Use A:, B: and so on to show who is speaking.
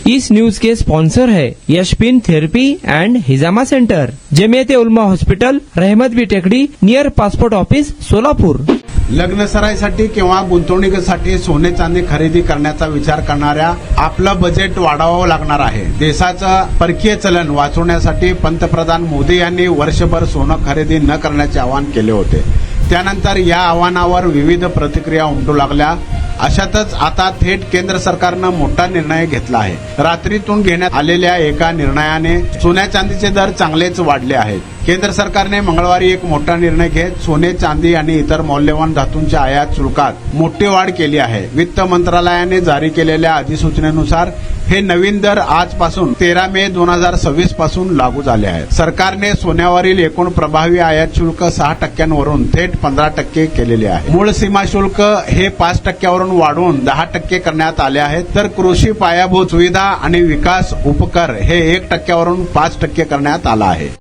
A: इस news के sponsor है यशपिन therapy end हिजामा centre, Jamiat उलमा hospital, रहमतबी टेकडी, नियर पासपोर्ट ऑफिस, सोलापूर।
B: लग्न सराईसाठी किंवा गुंतवणुकीसाठी सोने चांदी खरेदी करण्याचा विचार करणाऱ्या आपलं बजेट वाढवावं लागणार आहे। देशाचं परकीय चलन वाचवण्यासाठी पंतप्रधान मोदी यांनी वर्षभर सोनं खरेदी न करण्याचे आवाहन केले होते। त्यानंतर या आव्हानावर विविध प्रतिक्रिया उमटू लागल्या। अशातच आता थेट केंद्र सरकारनं मोठा निर्णय घेतला आहे। रात्रीतून घेण्यात आलेल्या एका निर्णयाने सोन्या चांदीचे दर चांगलेच वाढले आहेत। केंद्र सरकारने मंगळवारी एक मोठा निर्णय घेत सोने चांदी आणि इतर मौल्यवान धातूंच्या आयात शुल्कात मोठी वाढ केली आहे। वित्त मंत्रालयाने जारी केलेल्या अधिसूचनेनुसार हे नवीन दर आजपासून 13 मे 2026 पासून लागू झाले आहेत। सरकारने सोन्यावरील एकूण प्रभावी आयात शुल्क 6% थेट 15% केलेले आहे। मूळ सीमा शुल्क हे 5% वाढवून 10% करण्यात आले आहेत, तर कृषी पायाभूत सुविधा आणि विकास उपकर हे 1% 5% करण्यात आला आहे।